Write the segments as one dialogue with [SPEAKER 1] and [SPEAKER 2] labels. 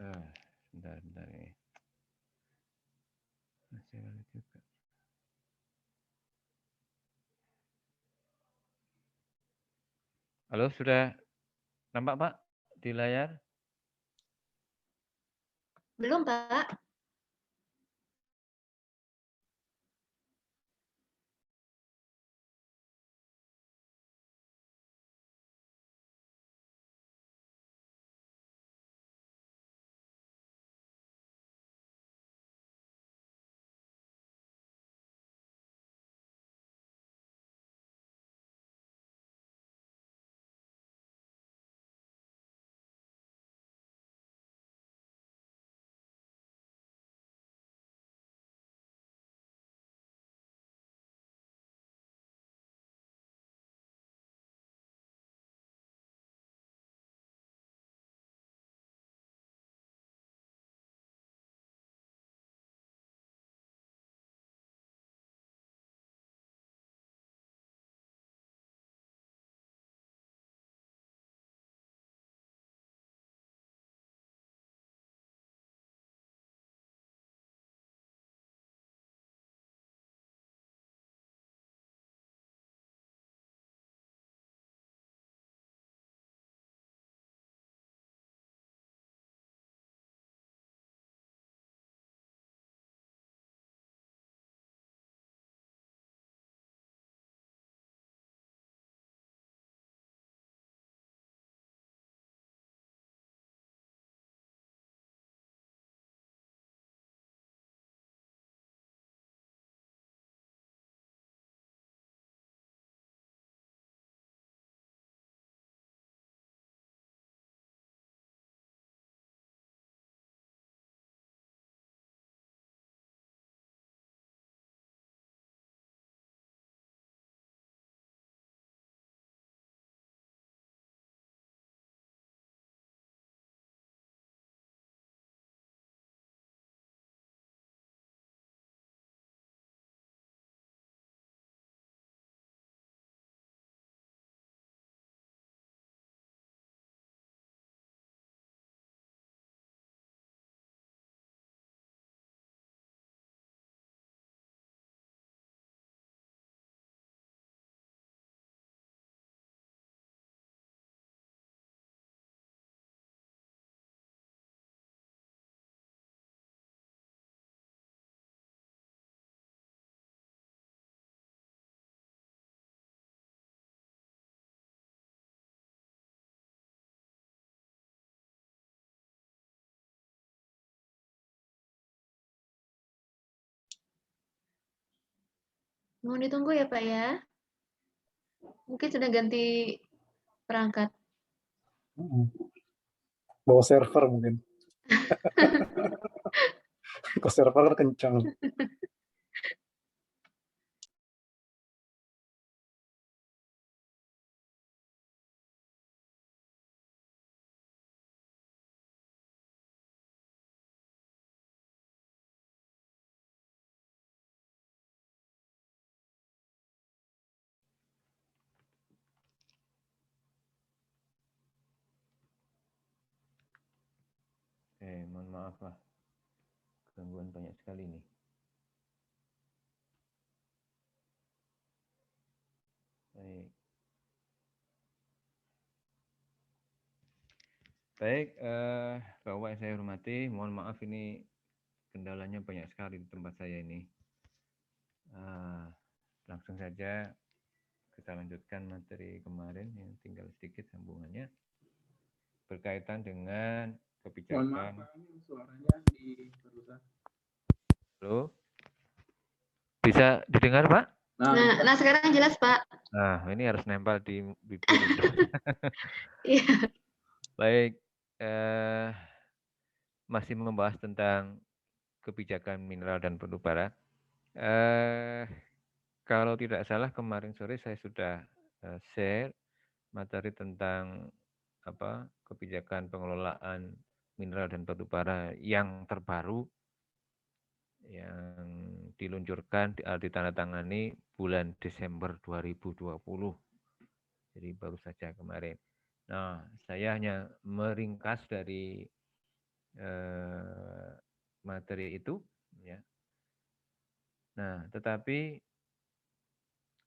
[SPEAKER 1] Bentar ini. Masih ada juga. Halo, sudah nampak Pak di layar?
[SPEAKER 2] Belum, Pak. Mohon ditunggu ya, Pak ya. Mungkin sudah ganti perangkat.
[SPEAKER 3] Bawa server mungkin. Ke server kencang.
[SPEAKER 1] Mohon maaf lah. Gangguan banyak sekali nih. Baik. Baik, Bapak yang saya hormati, mohon maaf ini kendalanya banyak sekali di tempat saya ini. Langsung saja kita lanjutkan materi kemarin yang tinggal sedikit sambungannya berkaitan dengan kebijakan.
[SPEAKER 4] Mohon maaf, Pak, ini suaranya diperlukan.
[SPEAKER 1] Halo, bisa didengar Pak?
[SPEAKER 2] Nah, sekarang jelas Pak.
[SPEAKER 1] Nah, ini harus nempel di bibir.
[SPEAKER 2] Iya.
[SPEAKER 1] Baik, masih membahas tentang kebijakan mineral dan batu bara. Kalau tidak salah kemarin sore saya sudah share materi tentang kebijakan pengelolaan mineral dan batu bara yang terbaru yang diluncurkan ditandatangani bulan Desember 2020. Jadi baru saja kemarin. Nah, saya hanya meringkas dari materi itu, ya. Nah, tetapi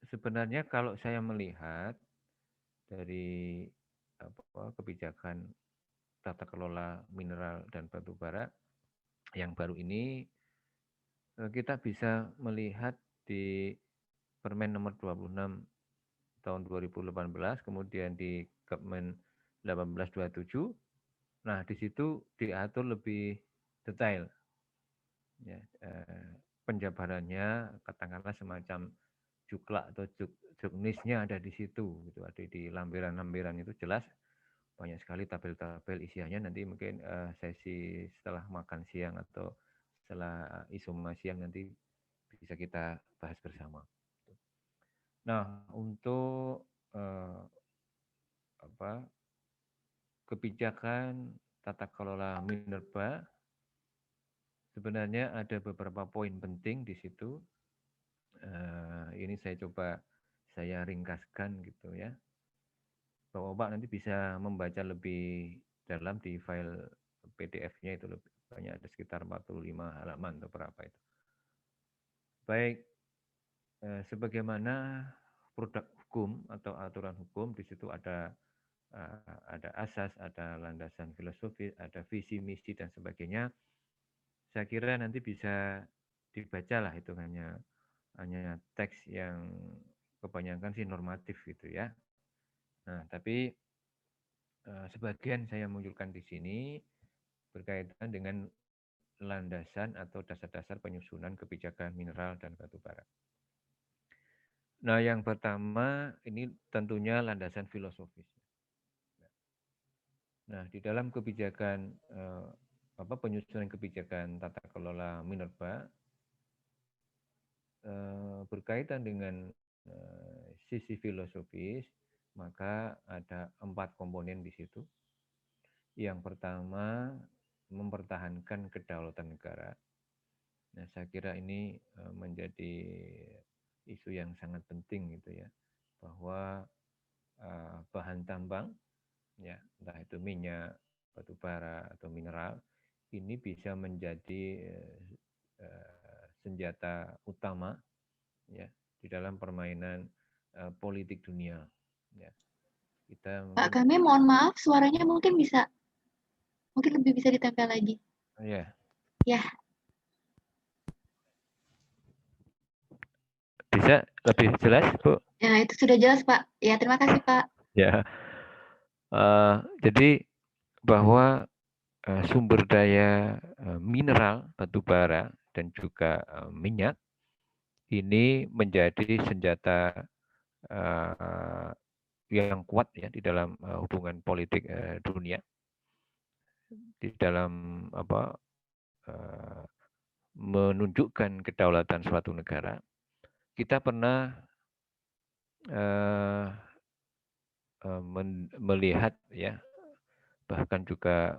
[SPEAKER 1] sebenarnya kalau saya melihat dari kebijakan tata kelola mineral dan batu bara yang baru ini, kita bisa melihat di Permen nomor 26 tahun 2018, kemudian di Kepmen 1827. Nah, di situ diatur lebih detail, ya, penjabarannya, katakanlah semacam juklak atau juknisnya ada di situ, gitu. Ada di lampiran-lampiran itu jelas banyak sekali tabel-tabel isiannya. Nanti mungkin sesi setelah makan siang atau setelah isoma siang nanti bisa kita bahas bersama. Nah, untuk kebijakan tata kelola minerba, sebenarnya ada beberapa poin penting di situ. Ini saya ringkaskan gitu ya. Bapak-bapak nanti bisa membaca lebih dalam di file PDF-nya, itu lebih banyak, ada sekitar 45 halaman atau berapa itu. Baik, sebagaimana produk hukum atau aturan hukum, di situ ada asas, ada landasan filosofis, ada visi, misi, dan sebagainya. Saya kira nanti bisa dibaca lah, itu hanya teks yang kebanyakan sih normatif gitu ya. Nah, tapi sebagian saya munculkan di sini berkaitan dengan landasan atau dasar-dasar penyusunan kebijakan mineral dan batu bara. Nah, yang pertama ini tentunya landasan filosofis. Nah, di dalam kebijakan penyusunan kebijakan tata kelola minerba berkaitan dengan sisi filosofis, maka ada 4 komponen di situ. Yang pertama, mempertahankan kedaulatan negara. Nah, saya kira ini menjadi isu yang sangat penting gitu ya, bahwa bahan tambang, ya, entah itu minyak, batu bara atau mineral, ini bisa menjadi senjata utama, ya, di dalam permainan politik dunia. Ya.
[SPEAKER 2] Pak, kami mohon maaf, suaranya mungkin lebih bisa ditempel lagi.
[SPEAKER 1] Ya.
[SPEAKER 2] Ya.
[SPEAKER 1] Bisa lebih jelas, Bu?
[SPEAKER 2] Ya, itu sudah jelas, Pak. Ya, terima kasih, Pak.
[SPEAKER 1] Ya. Jadi bahwa sumber daya mineral, batu bara, dan juga minyak ini menjadi senjata yang kuat ya di dalam hubungan politik dunia, di dalam menunjukkan kedaulatan suatu negara. Kita pernah melihat ya, bahkan juga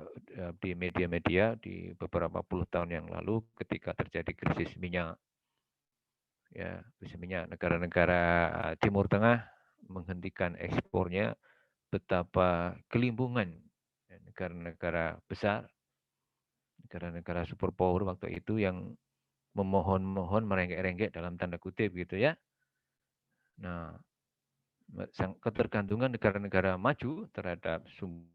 [SPEAKER 1] di media-media di beberapa puluh tahun yang lalu ketika terjadi krisis minyak, ya, krisis minyak, negara-negara Timur Tengah menghentikan ekspornya, betapa kelimbungan negara-negara besar, negara-negara superpower waktu itu yang memohon-mohon, merengek-rengek dalam tanda kutip gitu ya. Nah, ketergantungan negara-negara maju terhadap sumber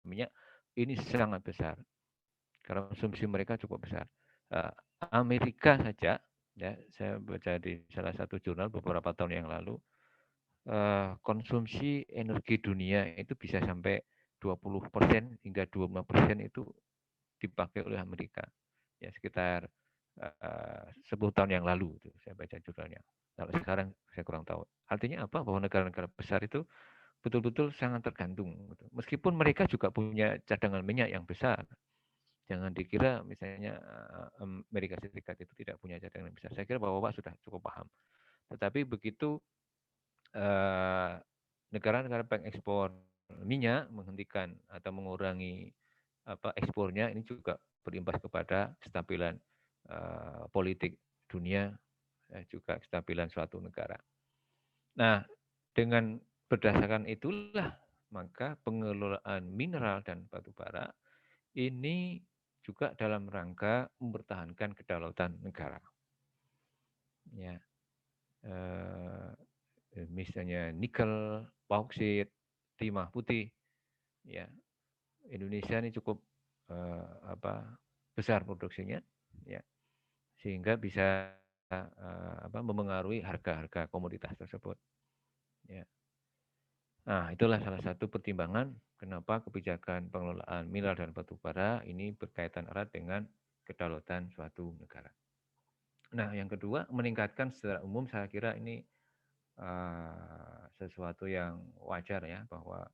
[SPEAKER 1] minyak ini sangat besar. Karena konsumsi mereka cukup besar. Amerika saja, ya, saya baca di salah satu jurnal beberapa tahun yang lalu, konsumsi energi dunia itu bisa sampai 20% hingga 25% itu dipakai oleh Amerika. Ya, sekitar 10 tahun yang lalu itu saya baca jurnalnya. Kalau sekarang saya kurang tahu. Artinya apa? Bahwa negara-negara besar itu betul-betul sangat tergantung. Meskipun mereka juga punya cadangan minyak yang besar. Jangan dikira misalnya Amerika Serikat itu tidak punya cadangan yang besar. Saya kira Bapak sudah cukup paham. Tetapi begitu negara-negara pengekspor minyak menghentikan atau mengurangi ekspornya, ini juga berimbas kepada kestabilan politik dunia, juga kestabilan suatu negara. Nah, dengan berdasarkan itulah maka pengelolaan mineral dan batu bara ini juga dalam rangka mempertahankan kedaulatan negara. Ya, misalnya nikel, bauksit, timah putih, ya Indonesia ini cukup besar produksinya, ya sehingga bisa memengaruhi harga-harga komoditas tersebut. Ya. Nah, itulah salah satu pertimbangan kenapa kebijakan pengelolaan mineral dan batu bara ini berkaitan erat dengan kedaulatan suatu negara. Nah, yang kedua, meningkatkan secara umum saya kira ini sesuatu yang wajar ya, bahwa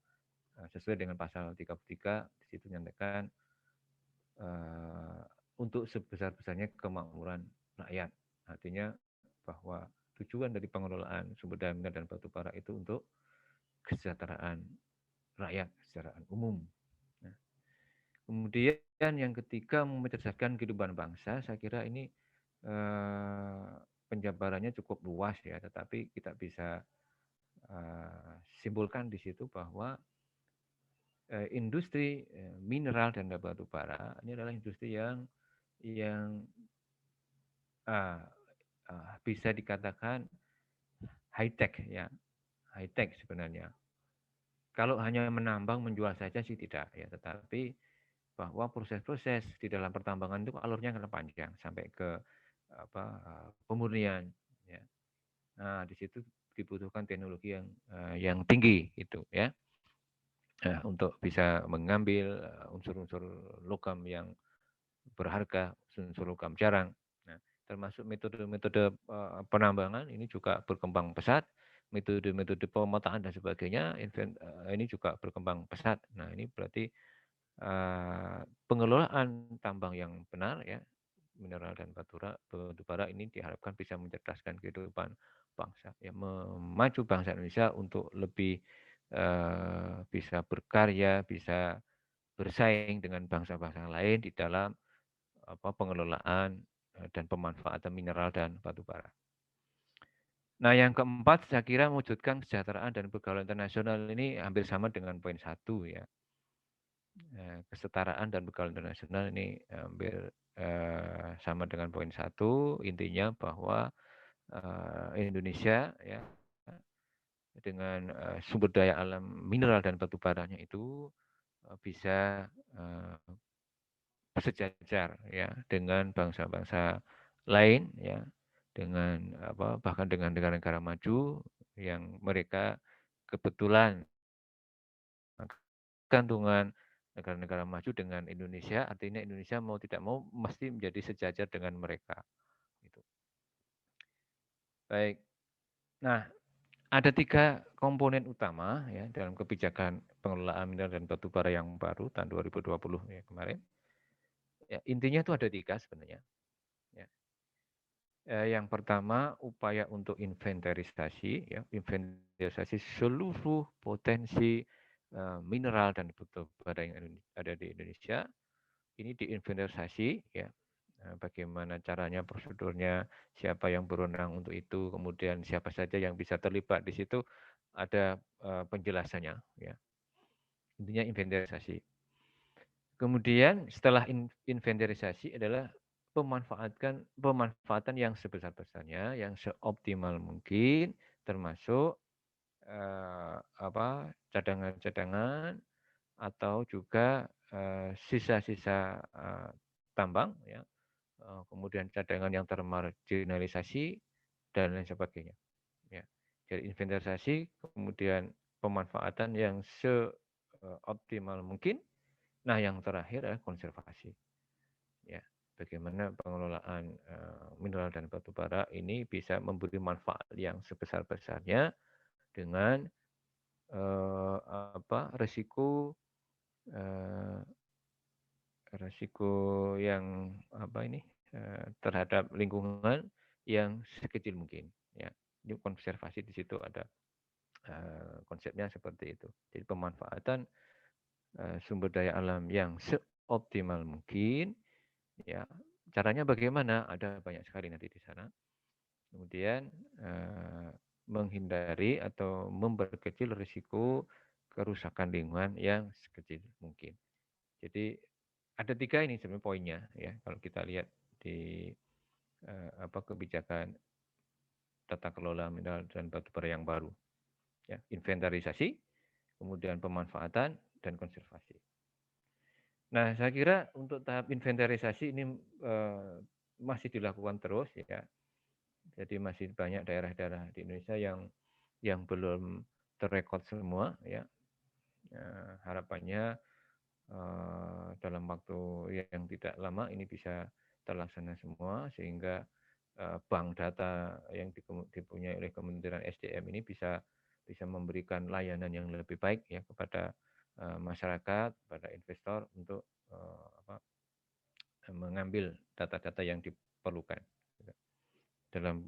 [SPEAKER 1] sesuai dengan pasal 33 di situ menyatakan untuk sebesar-besarnya kemakmuran rakyat. Artinya bahwa tujuan dari pengelolaan sumber daya mineral dan batu bara itu untuk kesejahteraan rakyat, kesejahteraan umum. Nah, kemudian yang ketiga, mencerdaskan kehidupan bangsa. Saya kira ini penjabarannya cukup luas ya, tetapi kita bisa simpulkan di situ bahwa industri mineral dan batu bara ini adalah industri yang bisa dikatakan high tech ya, high tech sebenarnya. Kalau hanya menambang menjual saja sih tidak ya, tetapi bahwa proses-proses di dalam pertambangan itu alurnya akan panjang sampai ke pemurnian ya. Nah, di situ dibutuhkan teknologi yang tinggi itu ya. Nah, untuk bisa mengambil unsur-unsur logam yang berharga, unsur logam jarang. Nah, termasuk metode-metode penambangan ini juga berkembang pesat, metode-metode pemetaan dan sebagainya ini juga berkembang pesat. Nah, ini berarti pengelolaan tambang yang benar ya, mineral dan batu bara ini diharapkan bisa mencerdaskan kehidupan bangsa, ya memacu bangsa Indonesia untuk lebih bisa berkarya, bisa bersaing dengan bangsa-bangsa lain di dalam pengelolaan dan pemanfaatan mineral dan batu bara. Nah, yang keempat, saya kira mewujudkan kesejahteraan dan pergaulan internasional ini hampir sama dengan poin 1 ya. Kesetaraan dan pergaulan internasional ini hampir sama dengan poin 1. Intinya bahwa Indonesia ya dengan sumber daya alam mineral dan batu baranya itu bisa sejajar ya dengan bangsa-bangsa lain ya, dengan bahkan dengan negara-negara maju yang mereka kebetulan gantungan negara-negara maju dengan Indonesia, artinya Indonesia mau tidak mau mesti menjadi sejajar dengan mereka. Gitu. Baik. Nah, ada 3 komponen utama ya dalam kebijakan pengelolaan mineral dan batu bara yang baru tahun 2020 ya kemarin. Ya, intinya itu ada 3 sebenarnya. Ya. Yang pertama, upaya untuk inventarisasi ya, inventarisasi seluruh potensi mineral dan batu bara yang ada di Indonesia. Ini diinventarisasi ya. Bagaimana caranya, prosedurnya, siapa yang berwenang untuk itu, kemudian siapa saja yang bisa terlibat di situ, ada penjelasannya ya. Intinya inventarisasi. Kemudian setelah inventarisasi adalah pemanfaatan yang sebesar-besarnya, yang seoptimal mungkin, termasuk cadangan-cadangan atau juga sisa-sisa tambang ya, kemudian cadangan yang termarginalisasi dan lain sebagainya. Ya. Jadi inventarisasi, kemudian pemanfaatan yang seoptimal mungkin. Nah, yang terakhir adalah konservasi. Ya, bagaimana pengelolaan mineral dan batu bara ini bisa memberi manfaat yang sebesar-besarnya dengan resiko yang terhadap lingkungan yang sekecil mungkin. Ya, ini konservasi di situ ada konsepnya seperti itu. Jadi pemanfaatan sumber daya alam yang seoptimal mungkin. Ya, caranya bagaimana? Ada banyak sekali nanti di sana. Kemudian menghindari atau memperkecil risiko kerusakan lingkungan yang sekecil mungkin. Jadi ada 3 ini sebenarnya poinnya ya kalau kita lihat di kebijakan tata kelola mineral dan batu bara yang baru. Ya, inventarisasi, kemudian pemanfaatan dan konservasi. Nah, saya kira untuk tahap inventarisasi ini masih dilakukan terus ya. Jadi masih banyak daerah-daerah di Indonesia yang belum terrekod semua ya. Harapannya dalam waktu yang tidak lama ini bisa terlaksana semua sehingga bank data yang dipunyai oleh Kementerian SDM ini bisa memberikan layanan yang lebih baik ya kepada masyarakat, pada investor untuk mengambil data-data yang diperlukan dalam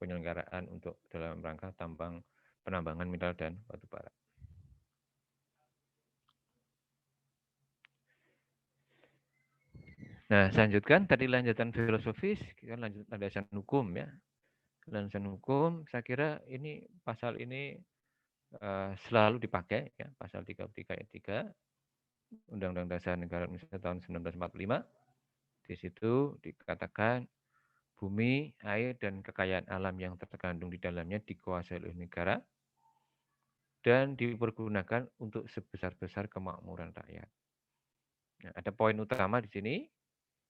[SPEAKER 1] penyelenggaraan untuk dalam rangka penambangan mineral dan batu bara. Nah, saya lanjutkan tadi lanjutan filosofis, kita lanjut landasan hukum ya. Landasan hukum, saya kira ini pasal ini selalu dipakai ya, pasal 33 ayat 3 Undang-Undang Dasar Negara Indonesia tahun 1945. Di situ dikatakan bumi, air, dan kekayaan alam yang terkandung di dalamnya dikuasai oleh negara dan dipergunakan untuk sebesar-besar kemakmuran rakyat. Nah, ada poin utama di sini,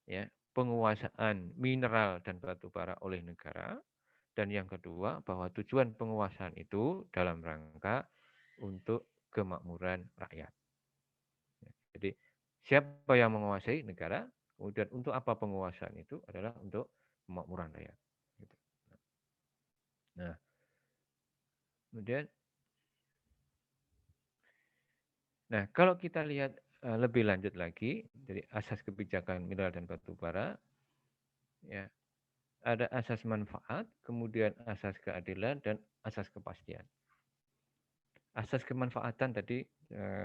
[SPEAKER 1] ya, penguasaan mineral dan batu bara oleh negara, dan yang kedua bahwa tujuan penguasaan itu dalam rangka untuk kemakmuran rakyat. Jadi siapa yang menguasai negara, kemudian untuk apa penguasaan itu adalah untuk kemakmuran rakyat. Nah, kemudian, nah kalau kita lihat lebih lanjut lagi dari asas kebijakan mineral dan batu bara, ya ada asas manfaat, kemudian asas keadilan dan asas kepastian. Asas kemanfaatan tadi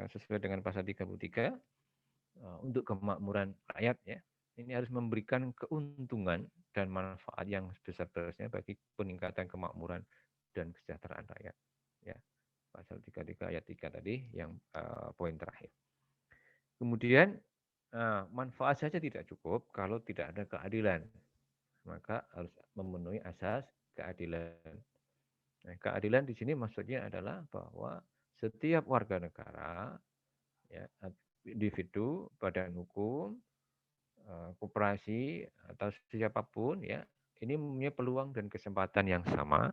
[SPEAKER 1] sesuai dengan pasal 33 untuk kemakmuran rakyat ya. Ini harus memberikan keuntungan dan manfaat yang sebesar-besarnya bagi peningkatan kemakmuran dan kesejahteraan rakyat. Ya, pasal 33 ayat 3 tadi yang poin terakhir. Kemudian manfaat saja tidak cukup kalau tidak ada keadilan. Maka harus memenuhi asas keadilan. Nah, keadilan di sini maksudnya adalah bahwa setiap warga negara, ya, individu, badan hukum, koperasi atau siapapun ya, ini mempunyai peluang dan kesempatan yang sama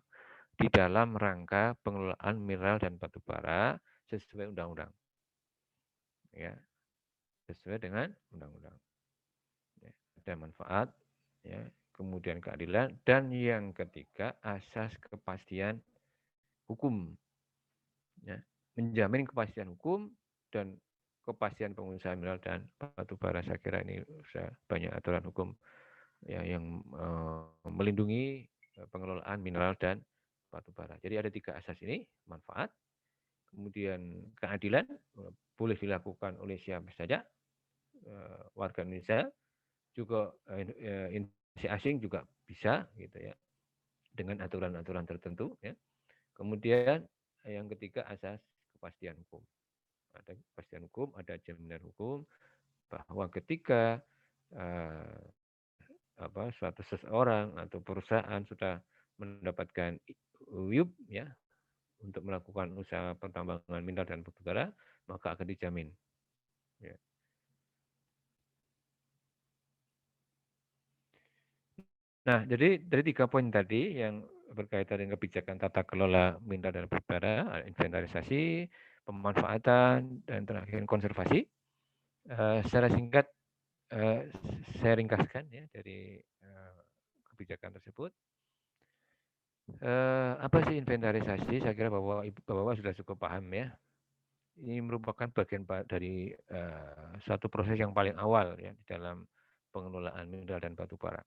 [SPEAKER 1] di dalam rangka pengelolaan mineral dan batu bara sesuai undang-undang. Ya, sesuai dengan undang-undang. Ya, ada manfaat, ya, kemudian keadilan, dan yang ketiga asas kepastian hukum. Ya, menjamin kepastian hukum dan kepastian pengusaha mineral dan batu bara. Saya kira ini sudah banyak aturan hukum ya, yang melindungi pengelolaan mineral dan batu bara. Jadi ada 3 asas ini, manfaat, kemudian keadilan, boleh dilakukan oleh siapa saja, warga Indonesia, juga investasi asing juga bisa gitu ya, dengan aturan-aturan tertentu ya. Kemudian yang ketiga asas kepastian hukum. Ada kepastian hukum, ada jaminan hukum bahwa ketika suatu seseorang atau perusahaan sudah mendapatkan UIUP ya untuk melakukan usaha pertambangan mineral dan batu bara, maka akan dijamin. Ya. Nah, jadi dari 3 poin tadi yang berkaitan dengan kebijakan tata kelola mineral dan batu bara, inventarisasi, pemanfaatan, dan terakhir konservasi. Secara singkat saya ringkaskan ya dari kebijakan tersebut. Apa sih inventarisasi? Saya kira Bapak sudah cukup paham ya. Ini merupakan bagian dari suatu proses yang paling awal ya di dalam pengelolaan mineral dan batu bara.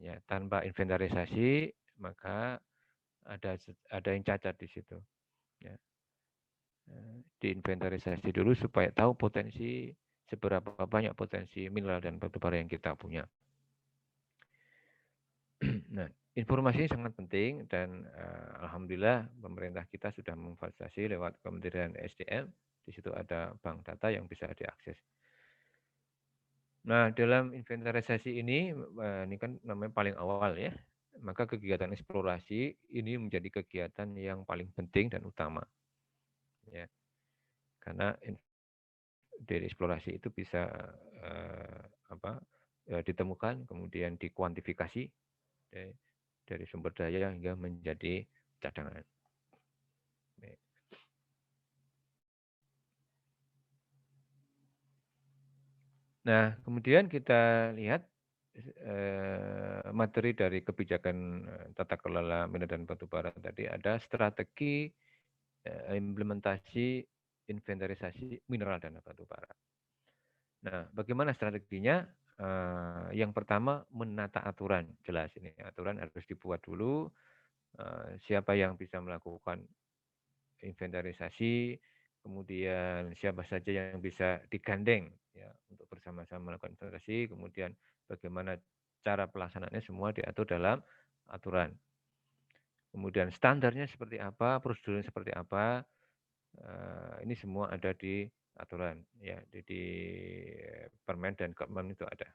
[SPEAKER 1] Ya, tanpa inventarisasi maka ada yang cacat di situ. Ya. Diinventarisasi dulu supaya tahu seberapa banyak potensi mineral dan batu bara yang kita punya. Nah, informasi sangat penting dan alhamdulillah pemerintah kita sudah memfasilitasi lewat Kementerian SDM. Di situ ada bank data yang bisa diakses. Nah, dalam inventarisasi ini kan namanya paling awal ya. Maka kegiatan eksplorasi ini menjadi kegiatan yang paling penting dan utama. Ya. Karena dari eksplorasi itu bisa ditemukan, kemudian dikuantifikasi dari sumber daya hingga menjadi cadangan. Nah, kemudian kita lihat materi dari kebijakan tata kelola mineral dan batu bara tadi ada strategi implementasi inventarisasi mineral dan batu bara. Nah, bagaimana strateginya? Yang pertama menata aturan, jelas ini aturan harus dibuat dulu. Siapa yang bisa melakukan inventarisasi, kemudian siapa saja yang bisa digandeng ya untuk bersama-sama melakukan inventarisasi, kemudian bagaimana cara pelaksanaannya semua diatur dalam aturan. Kemudian standarnya seperti apa, prosedurnya seperti apa, ini semua ada di aturan ya di Permen dan Kepmen itu ada.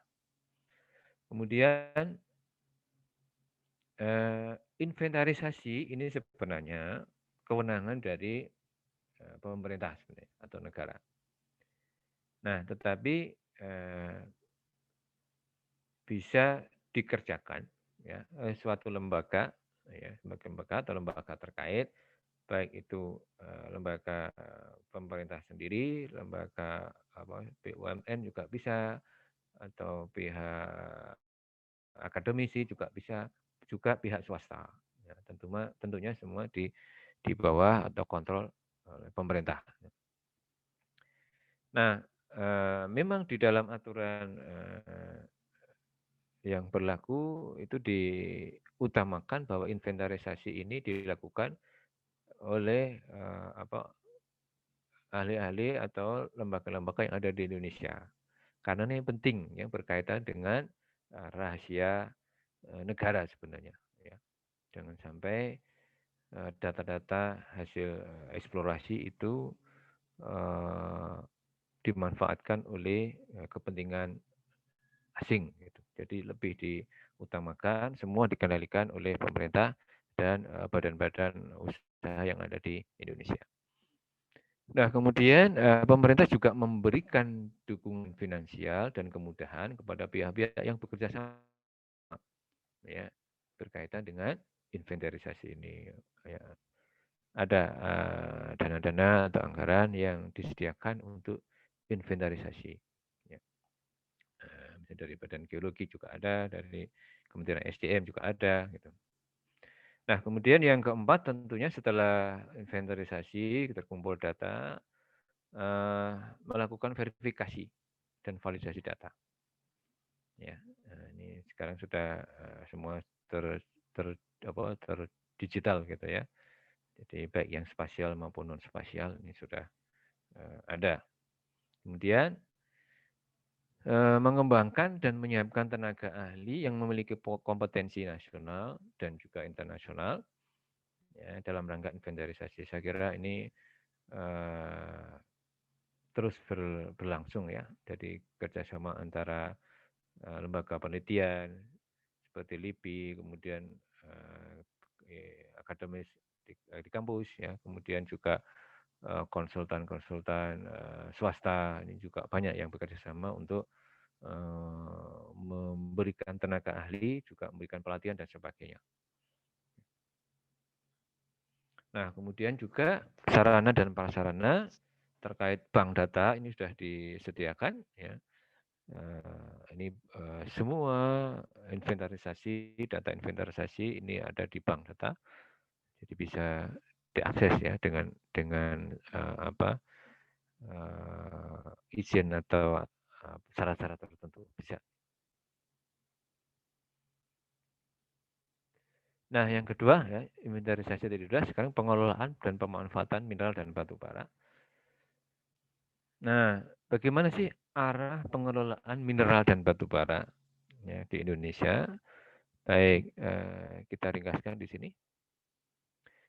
[SPEAKER 1] Kemudian inventarisasi ini sebenarnya kewenangan dari pemerintah sebenarnya atau negara. Nah, tetapi bisa dikerjakan ya suatu lembaga ya lembaga atau lembaga terkait baik itu lembaga pemerintah sendiri, lembaga BUMN juga bisa atau pihak akademisi juga bisa, juga pihak swasta. Ya, tentunya semua di bawah atau kontrol oleh pemerintah. Nah, memang di dalam aturan yang berlaku itu diutamakan bahwa inventarisasi ini dilakukan oleh ahli-ahli atau lembaga-lembaga yang ada di Indonesia. Karena ini penting yang berkaitan dengan rahasia negara sebenarnya. Ya. Jangan sampai data-data hasil eksplorasi itu dimanfaatkan oleh kepentingan asing. Gitu. Jadi lebih diutamakan, semua dikendalikan oleh pemerintah dan badan-badan usaha yang ada di Indonesia. Nah, kemudian pemerintah juga memberikan dukungan finansial dan kemudahan kepada pihak-pihak yang bekerja sama ya berkaitan dengan inventarisasi ini. Ya. Ada dana-dana atau anggaran yang disediakan untuk inventarisasi. Ya. Dari Badan Geologi juga ada, dari Kementerian SDM juga ada. Gitu. Nah, kemudian yang keempat tentunya setelah inventarisasi, terkumpul data, melakukan verifikasi dan validasi data. Ya, ini sekarang sudah semua terdigital gitu ya. Jadi baik yang spasial maupun non spasial ini sudah ada. Kemudian mengembangkan dan menyiapkan tenaga ahli yang memiliki kompetensi nasional dan juga internasional ya, dalam rangka inventarisasi. Saya kira ini terus berlangsung ya, jadi kerjasama antara lembaga penelitian seperti LIPI, kemudian akademis di kampus ya, kemudian juga konsultan-konsultan swasta ini juga banyak yang bekerja sama untuk memberikan tenaga ahli, juga memberikan pelatihan dan sebagainya. Nah, kemudian juga sarana dan prasarana terkait bank data ini sudah disediakan. Ya. Ini semua inventarisasi, data inventarisasi ini ada di bank data, jadi bisa diakses ya dengan izin atau syarat-syarat tertentu bisa. Nah, yang kedua ya, inventarisasi tadi sudah, sekarang pengelolaan dan pemanfaatan mineral dan batu bara. Nah, bagaimana sih arah pengelolaan mineral dan batu bara ya, di Indonesia? Baik, kita ringkaskan di sini.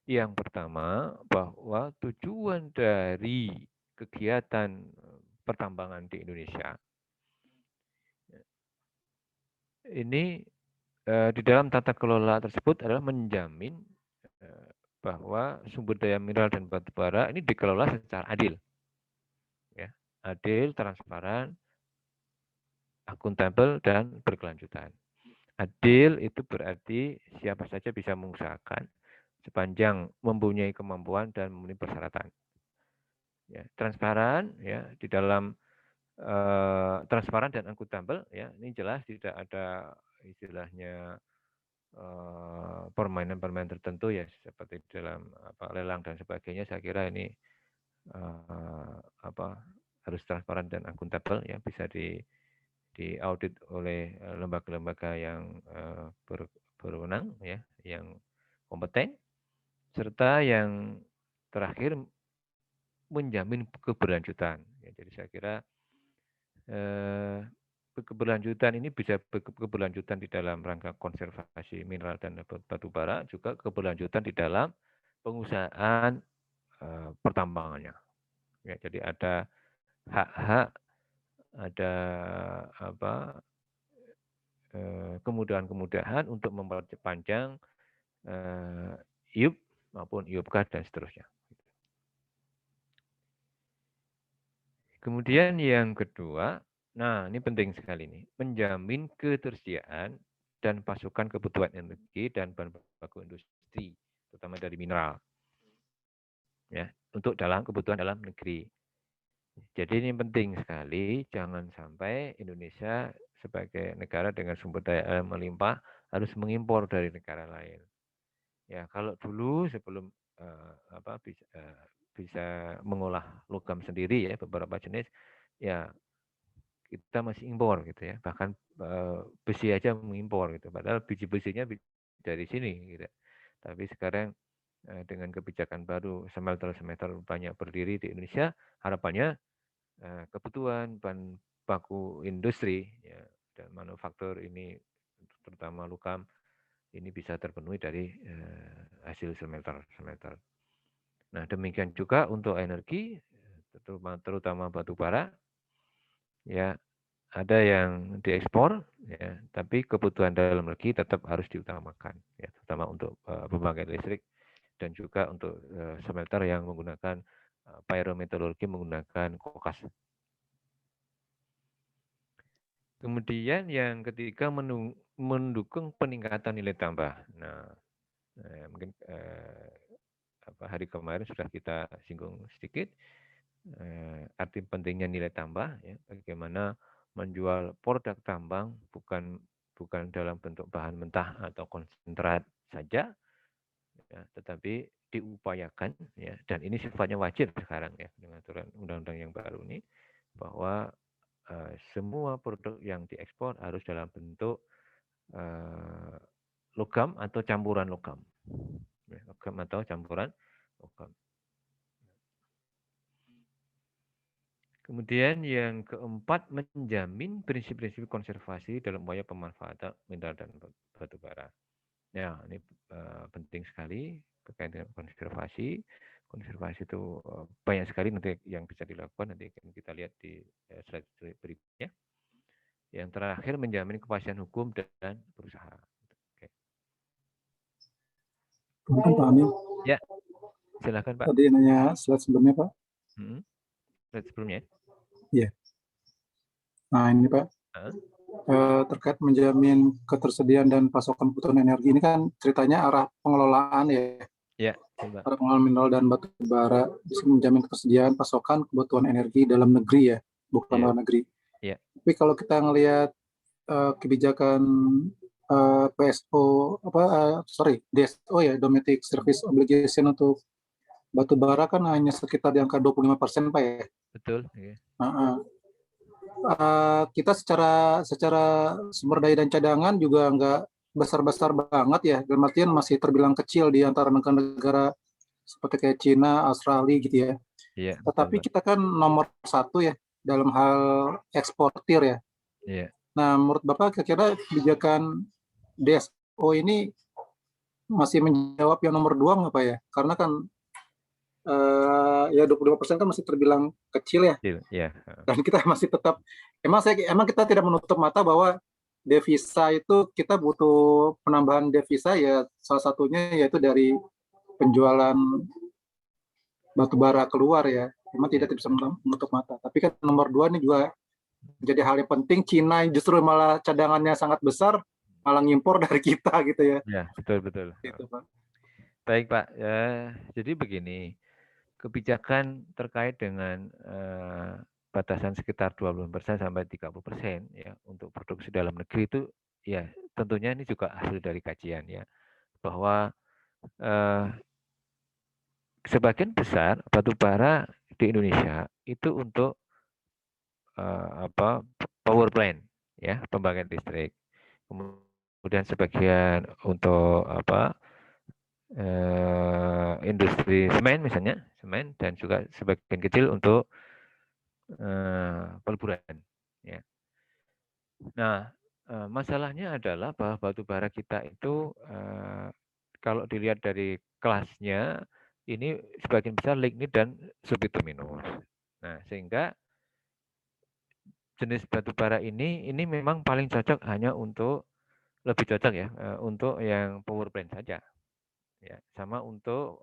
[SPEAKER 1] Yang pertama, bahwa tujuan dari kegiatan pertambangan di Indonesia ini di dalam tata kelola tersebut adalah menjamin bahwa sumber daya mineral dan batu bara ini dikelola secara adil, ya, adil, transparan, akuntabel, dan berkelanjutan. Adil itu berarti siapa saja bisa mengusahakan sepanjang mempunyai kemampuan dan memenuhi persyaratan. Ya, transparan, ya, di dalam transparan dan akuntabel, ya, ini jelas tidak ada istilahnya permainan-permainan tertentu, ya, seperti dalam lelang dan sebagainya. Saya kira ini harus transparan dan akuntabel, ya, bisa diaudit oleh lembaga-lembaga yang berwenang, ya, yang kompeten, serta yang terakhir menjamin keberlanjutan. Ya, jadi saya kira keberlanjutan ini bisa keberlanjutan di dalam rangka konservasi mineral dan batu bara, juga keberlanjutan di dalam pengusahaan pertambangannya. Ya, jadi ada hak-hak, ada kemudahan-kemudahan untuk memperpanjang IUP maupun IUPK dan seterusnya. Kemudian yang kedua, nah ini penting sekali nih, menjamin ketersediaan dan pasokan kebutuhan energi dan bahan baku industri, terutama dari mineral, ya, untuk dalam kebutuhan dalam negeri. Jadi ini penting sekali, jangan sampai Indonesia sebagai negara dengan sumber daya alam melimpah harus mengimpor dari negara lain. Ya, kalau dulu sebelum bisa mengolah logam sendiri, ya, beberapa jenis, ya kita masih impor gitu, ya, bahkan besi aja mengimpor gitu, padahal biji besinya dari sini gitu. Tapi sekarang dengan kebijakan baru smelter banyak berdiri di Indonesia, harapannya kebutuhan bahan baku industri, ya, dan manufaktur ini terutama logam ini bisa terpenuhi dari hasil smelter. Nah, demikian juga untuk energi, terutama batu bara, ya, ada yang diekspor, ya, tapi kebutuhan dalam negeri tetap harus diutamakan, ya, terutama untuk pembangkit listrik dan juga untuk smelter yang menggunakan pyrometallurgi menggunakan kokas. Kemudian yang ketiga, mendukung peningkatan nilai tambah. Nah, mungkin hari kemarin sudah kita singgung sedikit arti pentingnya nilai tambah, ya, bagaimana menjual produk tambang bukan dalam bentuk bahan mentah atau konsentrat saja, ya, tetapi diupayakan, ya, dan ini sifatnya wajib sekarang, ya, dengan aturan undang-undang yang baru ini, bahwa semua produk yang diekspor harus dalam bentuk logam atau campuran logam. Logam atau campuran logam. Kemudian yang keempat, menjamin prinsip-prinsip konservasi dalam upaya pemanfaatan mineral dan batu bara. Ya, ini penting sekali berkaitan dengan konservasi. Konservasi itu banyak sekali nanti yang bisa dilakukan, nanti kita lihat di slide berikutnya. Yang terakhir, menjamin kepastian hukum dan berusaha. Oke.
[SPEAKER 3] Mungkin Pak Amin.
[SPEAKER 1] Ya, silakan Pak.
[SPEAKER 3] Tadi nanya slide sebelumnya Pak.
[SPEAKER 1] Slide sebelumnya.
[SPEAKER 3] Iya. Nah ini Pak, terkait menjamin ketersediaan dan pasokan kebutuhan energi, ini kan ceritanya arah pengelolaan, ya.
[SPEAKER 1] Ya, coba.
[SPEAKER 3] Arah pengelolaan mineral dan batu bara bisa menjamin ketersediaan pasokan kebutuhan energi dalam negeri, ya, bukan luar negeri.
[SPEAKER 1] Ya.
[SPEAKER 3] Tapi kalau kita ngelihat kebijakan DSO, ya, Domestic Service Obligation untuk batu bara kan hanya sekitar di angka 25%, Pak, ya.
[SPEAKER 1] Betul. Ya.
[SPEAKER 3] Kita secara sumber daya dan cadangan juga nggak besar-besar banget, ya, dalam artian masih terbilang kecil di antara negara-negara seperti kayak Cina, Australia gitu, ya.
[SPEAKER 1] Iya,
[SPEAKER 3] Tetapi
[SPEAKER 1] betul,
[SPEAKER 3] kita kan nomor 1, ya, dalam hal eksportir, ya.
[SPEAKER 1] Iya.
[SPEAKER 3] Nah, menurut Bapak kira-kira kebijakan DSO oh ini masih menjawab yang nomor 2 nggak Pak ya? Karena kan ya 25% kan masih terbilang kecil ya.
[SPEAKER 1] Ya.
[SPEAKER 3] Dan kita masih tetap emang kita tidak menutup mata bahwa devisa itu kita butuh penambahan devisa ya, salah satunya yaitu dari penjualan batu bara keluar ya. Memang tidak bisa menutup mata. Tapi kan nomor 2 ini juga menjadi hal yang penting. Cina justru malah cadangannya sangat besar, malah ngimpor dari kita gitu ya.
[SPEAKER 1] Ya, betul.
[SPEAKER 3] Gitu, Pak.
[SPEAKER 1] Baik Pak, jadi begini, kebijakan terkait dengan batasan sekitar 20% sampai 30% ya untuk produksi dalam negeri itu ya tentunya ini juga hasil dari kajian ya bahwa sebagian besar batu bara di Indonesia itu untuk power plant ya, pembangkit listrik. Kemudian sebagian untuk industri semen misalnya, semen, dan juga sebagian kecil untuk peleburan. Ya. Nah, masalahnya adalah bahwa batu bara kita itu kalau dilihat dari kelasnya ini sebagian besar lignit dan subbituminous. Nah, sehingga jenis batu bara ini memang paling cocok hanya untuk lebih cocok ya untuk yang power plant saja. Ya, sama untuk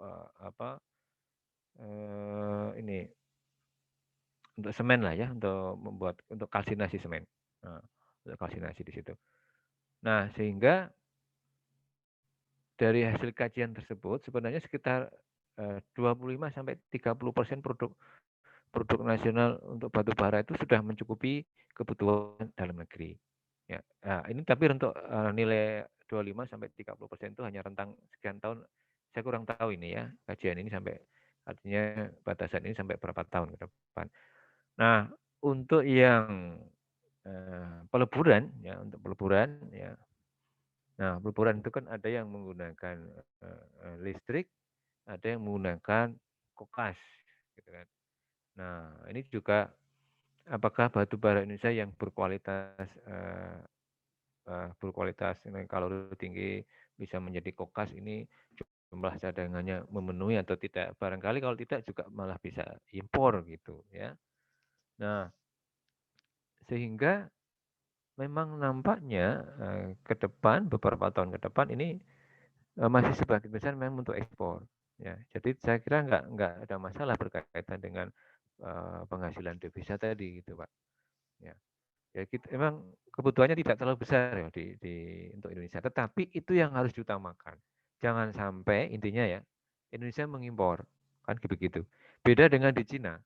[SPEAKER 1] ini untuk semen lah ya, untuk kalsinasi semen. Nah, untuk kalsinasi di situ. Nah, sehingga dari hasil kajian tersebut sebenarnya sekitar 25 sampai 30% produk nasional untuk batu bara itu sudah mencukupi kebutuhan dalam negeri. Ya, nah, ini tapi untuk nilai 25 sampai 30% itu hanya rentang sekian tahun. Saya kurang tahu ini ya, kajian ini sampai artinya batasan ini sampai berapa tahun ke depan. Nah, untuk yang peleburan ya, untuk peleburan ya. Nah, peleburan itu kan ada yang menggunakan listrik, ada yang menggunakan kokas gitu kan. Nah, ini juga apakah batu bara Indonesia yang berkualitas kalori tinggi bisa menjadi kokas ini jumlah cadangannya memenuhi atau tidak? Barangkali kalau tidak juga malah bisa impor gitu ya. Nah, sehingga memang nampaknya ke depan beberapa tahun ke depan ini masih sebagian besar memang untuk ekspor ya. Jadi saya kira nggak ada masalah berkaitan dengan penghasilan devisa tadi gitu Pak. Ya. Ya kita emang kebutuhannya tidak terlalu besar ya untuk Indonesia, tetapi itu yang harus diutamakan. Jangan sampai intinya ya Indonesia mengimpor kan begitu. Beda dengan di Cina.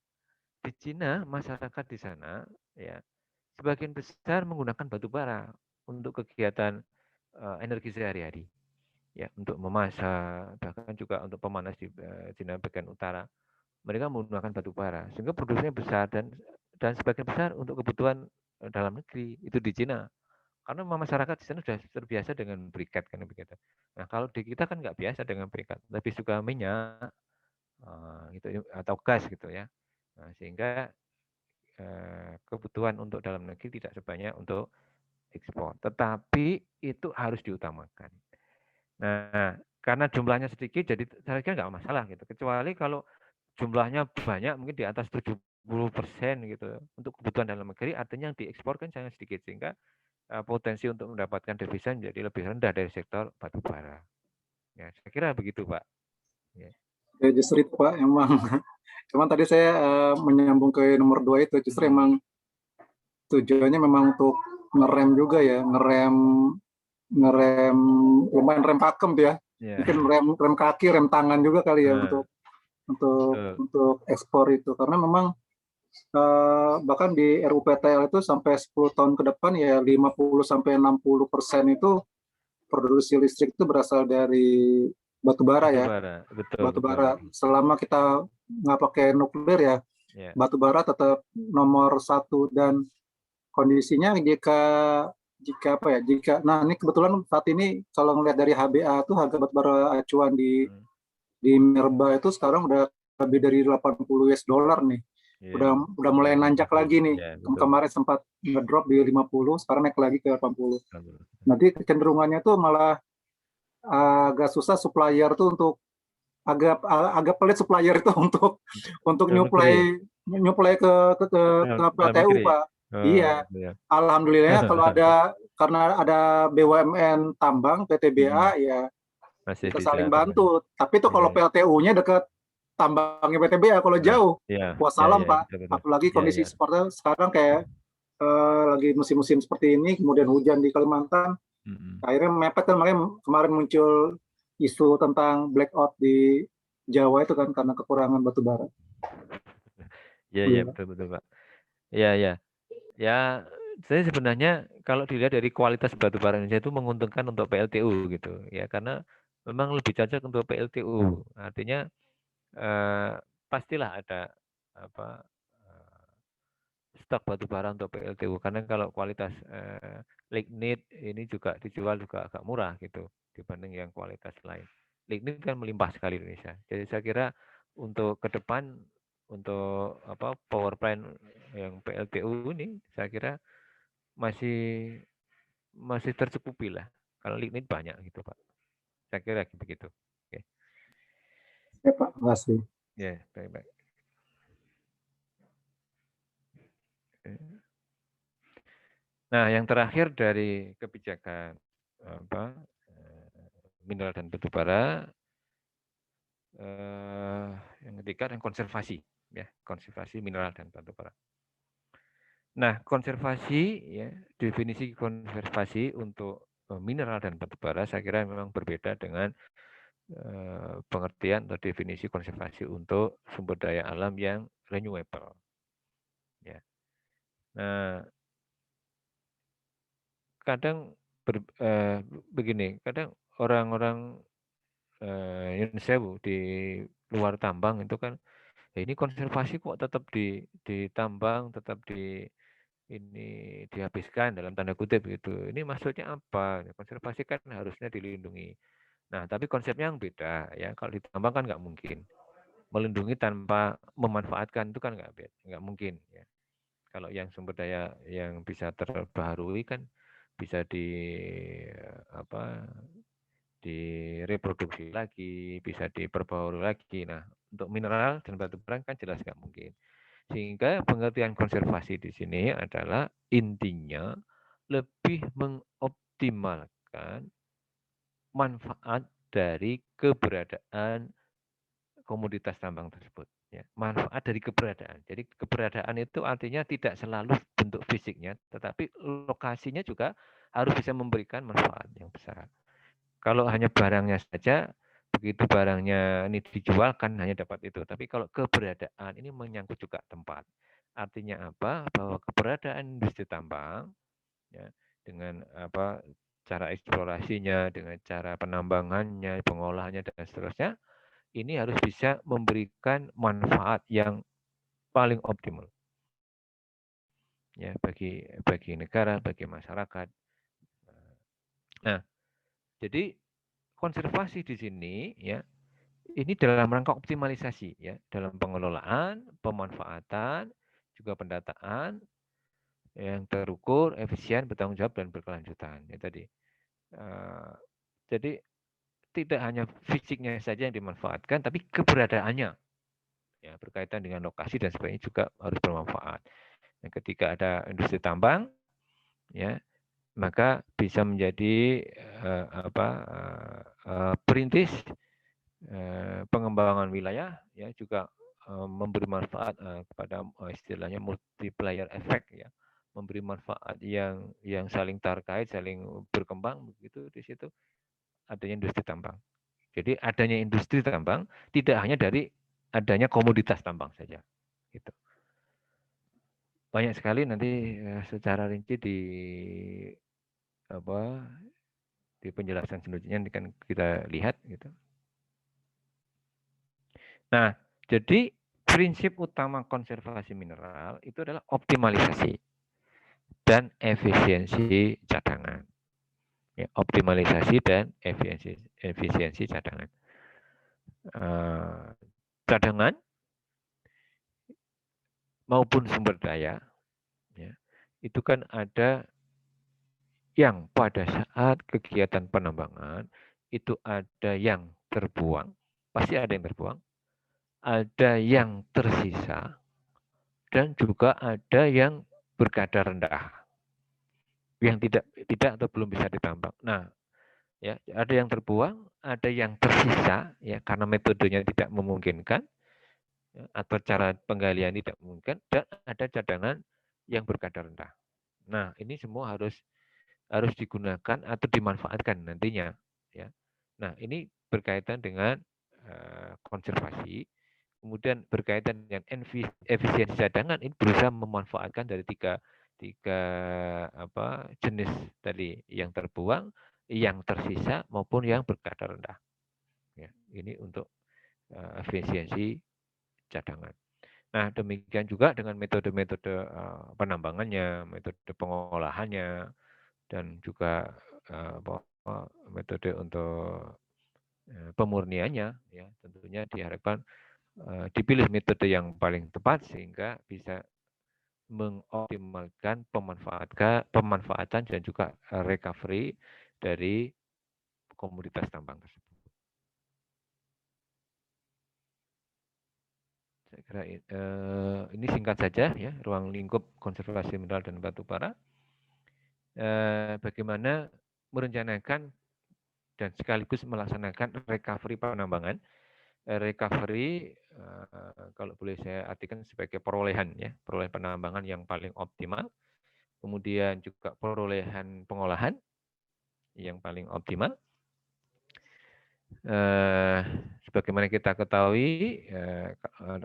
[SPEAKER 1] Di Cina masyarakat di sana ya sebagian besar menggunakan batu bara untuk kegiatan energi sehari-hari. Ya, untuk memasak, bahkan juga untuk pemanas di Cina bagian utara. Mereka menggunakan batu bara, sehingga produksinya besar dan sebagian besar untuk kebutuhan dalam negeri itu di Cina. Karena masyarakat di sana sudah terbiasa dengan briket kan begitu. Nah, kalau di kita kan nggak biasa dengan briket, lebih suka minyak gitu atau gas gitu ya. Nah, sehingga kebutuhan untuk dalam negeri tidak sebanyak untuk ekspor. Tetapi itu harus diutamakan. Nah, karena jumlahnya sedikit, jadi saya kira nggak masalah gitu. Kecuali kalau jumlahnya banyak, mungkin di atas 70% gitu. Untuk kebutuhan dalam negeri, artinya yang diekspor kan sangat sedikit. Sehingga potensi untuk mendapatkan devisa menjadi lebih rendah dari sektor batu bara. Ya, saya kira begitu, Pak.
[SPEAKER 3] Ya, justru itu, Pak, emang. Cuman tadi saya menyambung ke nomor 2 itu, justru emang tujuannya memang untuk ngerem juga ya, ngerem lumayan rem pakem ya. Mungkin rem kaki, rem tangan juga kali ya untuk ekspor itu. Karena memang bahkan di RUPTL itu sampai 10 tahun ke depan ya 50 sampai 60% itu produksi listrik itu berasal dari batu bara ya. Batu bara. Selama kita nggak pakai nuklir ya, batu bara tetap nomor 1 dan kondisinya nah ini kebetulan saat ini kalau ngelihat dari HBA tuh harga batu bara acuan di Minerba itu sekarang udah lebih dari 80 US dollar nih. Udah mulai nanjak lagi nih. Kemarin sempat ngedrop di 50, sekarang naik lagi ke 80. Nanti kecenderungannya tuh malah agak susah supplier tuh untuk agak pelit supplier itu untuk nyuplai ke PLTU, Pak. Iya. Alhamdulillah kalau karena ada BUMN tambang PTBA ya
[SPEAKER 1] masih
[SPEAKER 3] kita
[SPEAKER 1] bisa
[SPEAKER 3] saling bantu. Tapi itu kalau PLTU-nya dekat tambangnya PTBA, kalau jauh wassalam, Pak. Apalagi kondisi seperti sekarang kayak lagi musim-musim seperti ini, kemudian hujan di Kalimantan, akhirnya mepet kan. Makanya kemarin muncul isu tentang blackout di Jawa itu kan karena kekurangan batu bara.
[SPEAKER 1] Iya, betul Pak. Iya. Ya, saya sebenarnya kalau dilihat dari kualitas batu bara Indonesia itu menguntungkan untuk PLTU gitu ya, karena memang lebih cocok untuk PLTU. Artinya pastilah ada stok batu bara untuk PLTU, karena kalau kualitas lignit ini juga dijual juga agak murah gitu dibanding yang kualitas lain. Lignit kan melimpah sekali di Indonesia. Jadi saya kira untuk ke depan untuk power plant yang PLTU ini saya kira masih tercukupi lah. Kalau lignit banyak gitu, Pak. Saya kira begitu. Oke.
[SPEAKER 3] Ya, Pak. Terima kasih.
[SPEAKER 1] Ya, baik. Nah, yang terakhir dari kebijakan mineral dan batu bara, yang ketiga dan konservasi, ya, konservasi mineral dan batu bara. Nah, konservasi, ya, definisi konservasi untuk mineral dan batu bara saya kira memang berbeda dengan pengertian atau definisi konservasi untuk sumber daya alam yang renewable. Ya. Nah, kadang begini, kadang orang-orang Indonesia di luar tambang itu kan, ya ini konservasi kok tetap ditambang, tetap ini dihabiskan dalam tanda kutip gitu. Ini maksudnya apa? Konservasi kan harusnya dilindungi. Nah, tapi konsepnya yang beda ya. Kalau ditambang kan nggak mungkin. Melindungi tanpa memanfaatkan itu kan nggak mungkin ya. Kalau yang sumber daya yang bisa terbaharui kan bisa direproduksi lagi, bisa diperbaharui lagi. Nah, untuk mineral dan batu bara kan jelas nggak mungkin. Sehingga pengertian konservasi di sini adalah intinya lebih mengoptimalkan manfaat dari keberadaan komoditas tambang tersebut. Ya, manfaat dari keberadaan. Jadi keberadaan itu artinya tidak selalu bentuk fisiknya, tetapi lokasinya juga harus bisa memberikan manfaat yang besar. Kalau hanya barangnya saja, begitu barangnya ini dijual kan hanya dapat itu. Tapi kalau keberadaan ini menyangkut juga tempat. Artinya apa? Bahwa keberadaan industri tambang, ya, dengan cara eksplorasinya, dengan cara penambangannya, pengolahannya dan seterusnya, ini harus bisa memberikan manfaat yang paling optimal, ya, bagi negara, bagi masyarakat. Nah, jadi konservasi di sini, ya, ini dalam rangka optimalisasi, ya, dalam pengelolaan, pemanfaatan, juga pendataan yang terukur, efisien, bertanggung jawab dan berkelanjutan. Ya tadi. Jadi tidak hanya fisiknya saja yang dimanfaatkan, tapi keberadaannya, ya, berkaitan dengan lokasi dan sebagainya juga harus bermanfaat. Nah, ketika ada industri tambang, ya, maka bisa menjadi perintis pengembangan wilayah, ya, juga memberi manfaat kepada istilahnya multiplier effect, ya, memberi manfaat yang saling terkait, saling berkembang begitu di situ adanya industri tambang. Jadi adanya industri tambang tidak hanya dari adanya komoditas tambang saja, gitu. Banyak sekali nanti secara rinci di penjelasan selanjutnya akan kita lihat gitu. Nah, jadi prinsip utama konservasi mineral itu adalah optimalisasi dan efisiensi cadangan. Ya, optimalisasi dan efisiensi cadangan. Cadangan maupun sumber daya, ya, itu kan ada yang pada saat kegiatan penambangan itu ada yang terbuang, pasti ada yang terbuang, ada yang tersisa, dan juga ada yang berkadar rendah, yang tidak atau belum bisa ditambang. Nah, ya ada yang terbuang, ada yang tersisa, ya karena metodenya tidak memungkinkan, ya, atau cara penggalian tidak memungkinkan, dan ada cadangan yang berkadar rendah. Nah, ini semua harus digunakan atau dimanfaatkan nantinya, ya. Nah, ini berkaitan dengan konservasi, kemudian berkaitan dengan efisiensi cadangan, ini berusaha memanfaatkan dari tiga jenis tadi, yang terbuang, yang tersisa, maupun yang berkadar rendah. Ya, ini untuk efisiensi cadangan. Nah, demikian juga dengan metode-metode penambangannya, metode pengolahannya, dan juga metode untuk pemurniannya, ya tentunya diharapkan dipilih metode yang paling tepat sehingga bisa mengoptimalkan pemanfaatan dan juga recovery dari komoditas tambang tersebut. Saya kira ini singkat saja ya, ruang lingkup konservasi mineral dan batu bara. Bagaimana merencanakan dan sekaligus melaksanakan recovery penambangan. Recovery kalau boleh saya artikan sebagai perolehan ya, perolehan penambangan yang paling optimal, kemudian juga perolehan pengolahan yang paling optimal. Sebagaimana kita ketahui,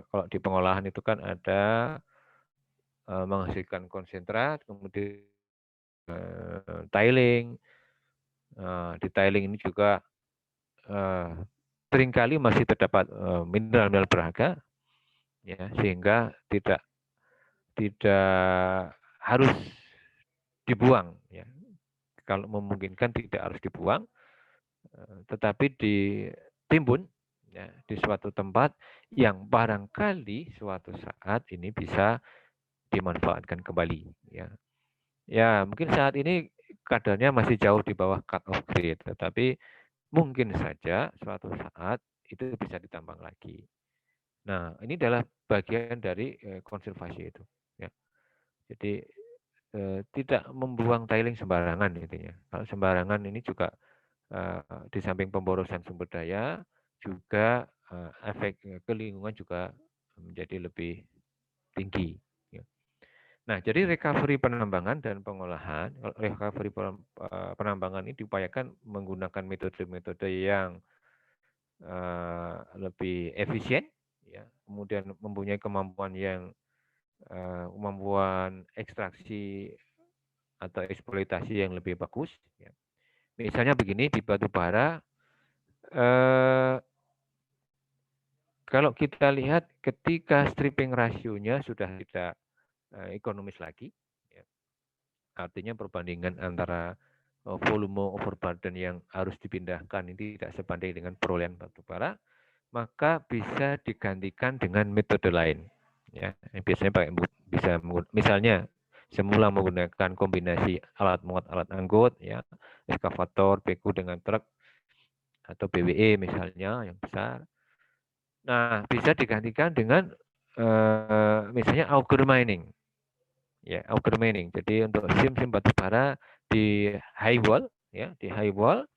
[SPEAKER 1] kalau di pengolahan itu kan ada menghasilkan konsentrat, kemudian tiling. Di tiling ini juga seringkali masih terdapat mineral-mineral berharga, ya, sehingga tidak harus dibuang, ya. Kalau memungkinkan tidak harus dibuang, tetapi ditimbun, ya, di suatu tempat yang barangkali suatu saat ini bisa dimanfaatkan kembali, ya. Ya, mungkin saat ini kadarnya masih jauh di bawah cut off grade, tetapi mungkin saja suatu saat itu bisa ditambang lagi. Nah, ini adalah bagian dari konservasi itu, ya. Jadi tidak membuang tiling sembarangan intinya. Kalau sembarangan ini juga di samping pemborosan sumber daya, juga efek ke lingkungan juga menjadi lebih tinggi. Ya. Nah, jadi recovery penambangan dan pengolahan, recovery penambangan ini diupayakan menggunakan metode-metode yang lebih efisien, ya, kemudian mempunyai kemampuan ekstraksi atau eksploitasi yang lebih bagus. Ya. Misalnya begini, di batu bara, kalau kita lihat ketika stripping rasionya sudah tidak ekonomis lagi, ya, artinya perbandingan antara volume overburden yang harus dipindahkan ini tidak sebanding dengan perolehan batu bara, maka bisa digantikan dengan metode lain. Ya, biasanya bisa misalnya semula menggunakan kombinasi alat muat alat angkut, ya, ekskavator, beku dengan truk atau BWE misalnya yang besar. Nah, bisa digantikan dengan misalnya auger mining. Ya, auger mining. Jadi untuk sim batu bara di high wall, ya, di high wall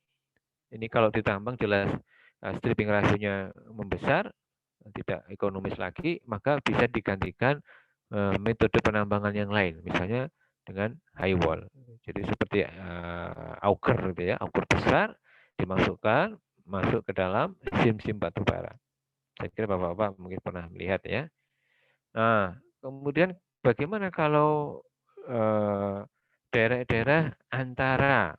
[SPEAKER 1] ini kalau ditambang jelas stripping rasionya membesar, tidak ekonomis lagi, maka bisa digantikan metode penambangan yang lain, misalnya dengan high wall. Jadi seperti auger gitu ya, auger besar dimasukkan masuk ke dalam sim batu bara. Saya kira Bapak-bapak mungkin pernah melihat ya. Nah, kemudian bagaimana kalau daerah-daerah antara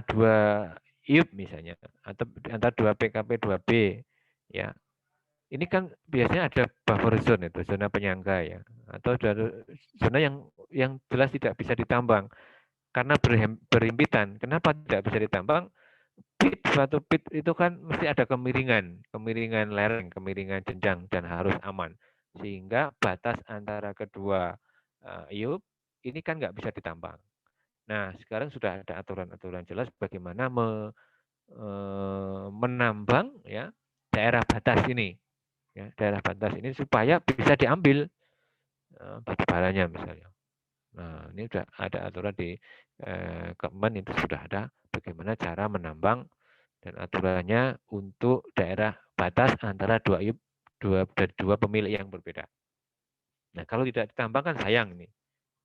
[SPEAKER 1] dua IUP misalnya, atau antara dua PKP 2B, ya. Ini kan biasanya ada buffer zone itu, zona penyangga ya, atau zona yang jelas tidak bisa ditambang karena berhimpitan. Kenapa tidak bisa ditambang? Suatu pit itu kan mesti ada kemiringan lereng, kemiringan jenjang dan harus aman. Sehingga batas antara kedua IUP ini kan nggak bisa ditambang. Nah, sekarang sudah ada aturan-aturan jelas bagaimana menambang ya daerah batas ini, ya daerah batas ini supaya bisa diambil batu baranya misalnya. Nah, ini sudah ada aturan di Kemen, itu sudah ada bagaimana cara menambang dan aturannya untuk daerah batas antara dua pemilik yang berbeda. Nah, kalau tidak ditambang kan sayang nih,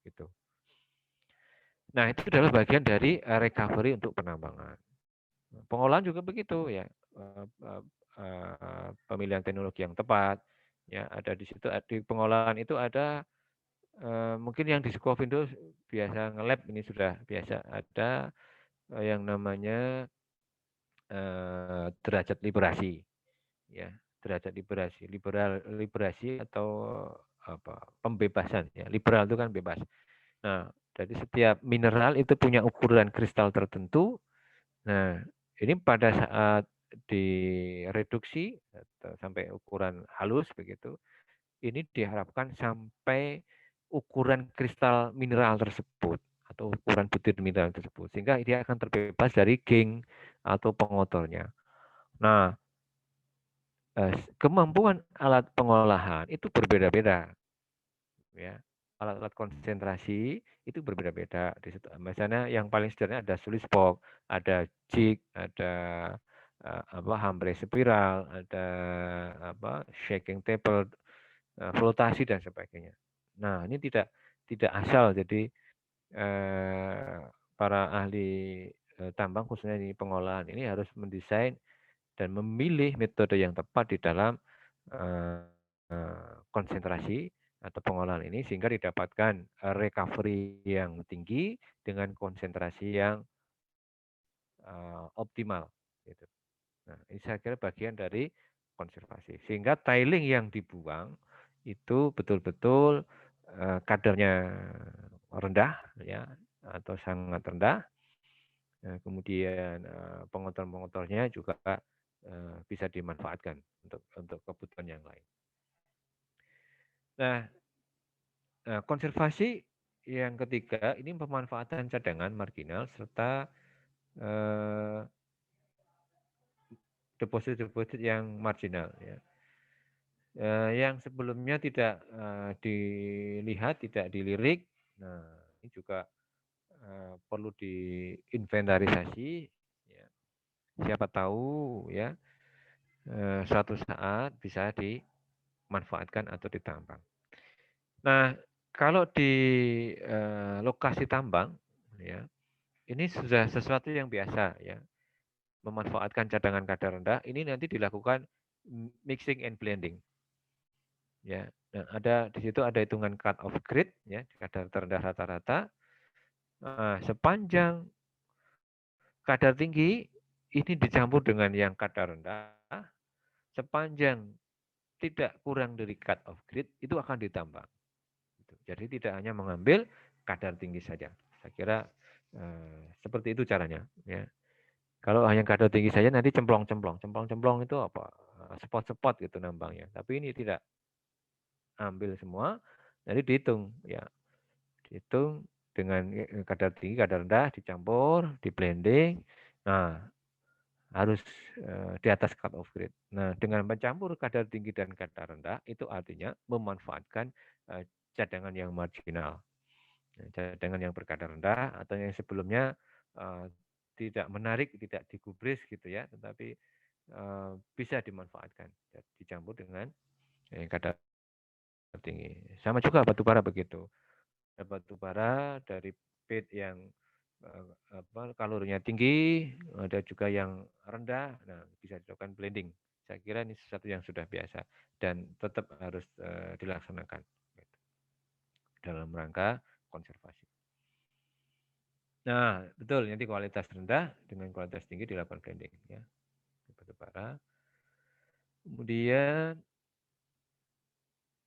[SPEAKER 1] gitu. Nah, itu adalah bagian dari recovery untuk penambangan. Pengolahan juga begitu ya, pemilihan teknologi yang tepat. Ya, ada di situ di pengolahan itu ada mungkin yang di Skovindo biasa nge-lab ini sudah biasa ada yang namanya derajat liberasi, ya derajat liberasi atau apa pembebasan ya, liberal itu kan bebas. Nah, jadi setiap mineral itu punya ukuran kristal tertentu. Nah, ini pada saat direduksi atau sampai ukuran halus begitu, ini diharapkan sampai ukuran kristal mineral tersebut atau ukuran butir mineral tersebut, sehingga dia akan terbebas dari geng atau pengotornya. Nah, kemampuan alat pengolahan itu berbeda-beda, ya. Alat-alat konsentrasi itu berbeda-beda. Misalnya yang paling sederhana ada Swiss Spock, ada jig, ada Hambre spiral, ada shaking table, flotasi dan sebagainya. Nah, ini tidak asal. Jadi para ahli tambang khususnya di pengolahan ini harus mendesain dan memilih metode yang tepat di dalam konsentrasi atau pengolahan ini sehingga didapatkan recovery yang tinggi dengan konsentrasi yang optimal. Gitu. Nah, ini saya kira bagian dari konservasi. Sehingga tiling yang dibuang itu betul-betul kadarnya rendah, ya, atau sangat rendah. Kemudian pengotor-pengotornya juga bisa dimanfaatkan untuk kebutuhan yang lain. Nah, konservasi yang ketiga ini pemanfaatan cadangan marginal serta deposit-deposit yang marginal, ya. Yang sebelumnya tidak dilihat, tidak dilirik. Nah, ini juga perlu diinventarisasi. Ya. Siapa tahu ya suatu saat bisa dimanfaatkan atau ditambang. Nah, kalau di lokasi tambang, ya ini sudah sesuatu yang biasa ya. Memanfaatkan cadangan kadar rendah ini nanti dilakukan mixing and blending. Ya, nah, di situ ada hitungan cut off grade ya, kadar terendah rata-rata. Nah, sepanjang kadar tinggi ini dicampur dengan yang kadar rendah, sepanjang tidak kurang dari cut off grade itu akan ditambang. Jadi tidak hanya mengambil kadar tinggi saja. Saya kira seperti itu caranya. Ya. Kalau hanya kadar tinggi saja nanti cemplong-cemplong itu apa? Spot-spot gitu nambangnya. Tapi ini tidak, ambil semua, jadi dihitung ya, dihitung dengan kadar tinggi, kadar rendah, dicampur, di blending. Nah, harus di atas cut off grade. Nah, dengan mencampur kadar tinggi dan kadar rendah itu artinya memanfaatkan cadangan yang marginal, cadangan yang berkadar rendah atau yang sebelumnya tidak menarik, tidak digubris gitu ya, tetapi bisa dimanfaatkan, dicampur dengan kadar tinggi. Sama juga batu bara begitu. Batu bara dari pit yang kalorinya tinggi, ada juga yang rendah. Nah, bisa dilakukan blending. Saya kira ini sesuatu yang sudah biasa dan tetap harus dilaksanakan gitu, dalam rangka konservasi. Nah, betul, nanti kualitas rendah dengan kualitas tinggi dilakukan blending ya. Batu bara. Kemudian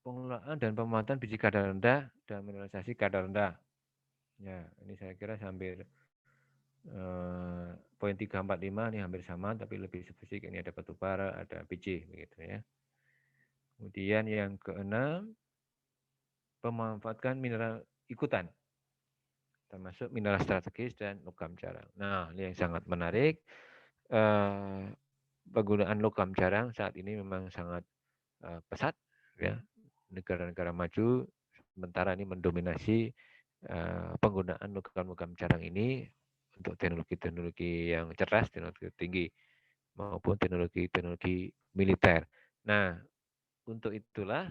[SPEAKER 1] pengelolaan dan pemanfaatan biji kadar rendah dan mineralisasi kadar rendah. Ya, ini saya kira hampir poin 345 ini hampir sama, tapi lebih spesifik. Ini ada batu bara, ada biji, begitu ya. Kemudian yang keenam, pemanfaatkan mineral ikutan, termasuk mineral strategis dan logam jarang. Nah, ini yang sangat menarik. penggunaan logam jarang saat ini memang sangat pesat, ya. Negara-negara maju sementara ini mendominasi penggunaan logam-logam jarang ini untuk teknologi-teknologi yang cerdas, teknologi tinggi maupun teknologi-teknologi militer. Nah, untuk itulah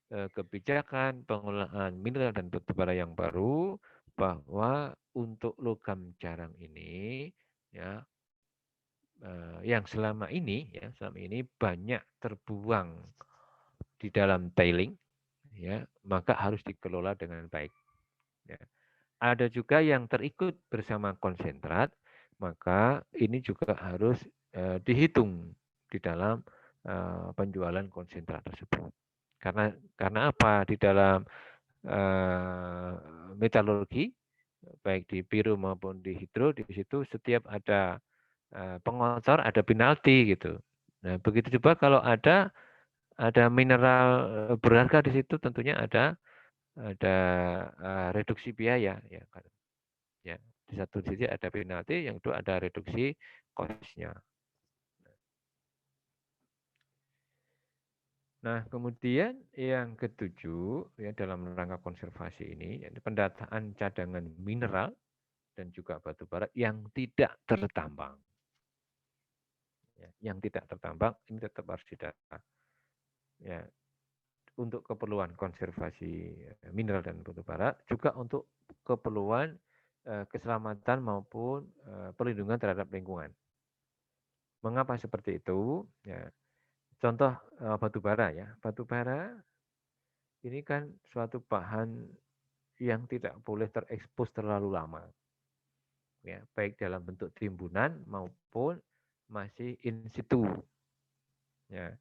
[SPEAKER 1] kebijakan pengelolaan mineral dan batu bara yang baru bahwa untuk logam jarang ini, ya, yang selama ini banyak terbuang di dalam tailing, ya, maka harus dikelola dengan baik. Ya. Ada juga yang terikut bersama konsentrat, maka ini juga harus dihitung di dalam penjualan konsentrat tersebut. Karena apa? Di dalam metalurgi, baik di biru maupun di hidro, di situ setiap ada pengosor ada penalti gitu. Nah, begitu juga kalau ada mineral berharga di situ, tentunya ada reduksi biaya, ya kan. Ya, di satu sisi ada penalti, yang kedua ada reduksi cost-nya. Nah, kemudian yang ketujuh, ya, dalam rangka konservasi ini, yaitu pendataan cadangan mineral dan juga batu bara yang tidak tertambang. Ya, yang tidak tertambang ini tetap harus didata. Ya, untuk keperluan konservasi mineral dan batu bara, juga untuk keperluan keselamatan maupun perlindungan terhadap lingkungan. Mengapa seperti itu? Ya, contoh batu bara, ya. Batu bara ini kan suatu bahan yang tidak boleh terekspos terlalu lama. Ya, baik dalam bentuk timbunan maupun masih in situ. Ya.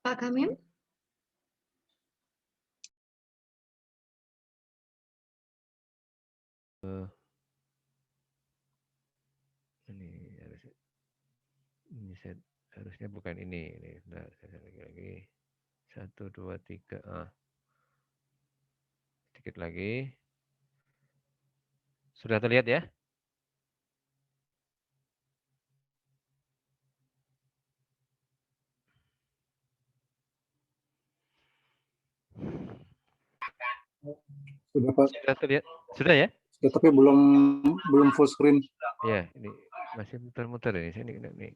[SPEAKER 2] Pak Kamim?
[SPEAKER 1] Ini harusnya bukan ini. Bentar, saya lagi. 1, 2, 3. Sedikit lagi. Sudah terlihat ya?
[SPEAKER 3] Sudah Pak.
[SPEAKER 1] Sudah terlihat? Sudah ya?
[SPEAKER 3] Ya, tapi belum full screen.
[SPEAKER 1] Ya, ini masih muter-muter ini. Ini.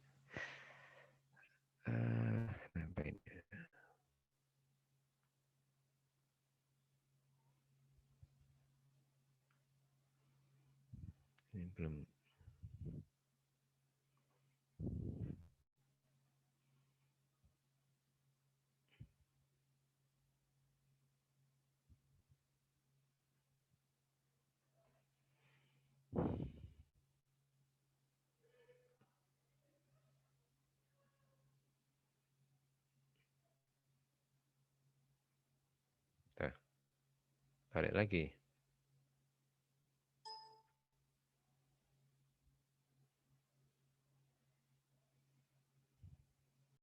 [SPEAKER 1] Apa ini? Ini belum. Balik lagi.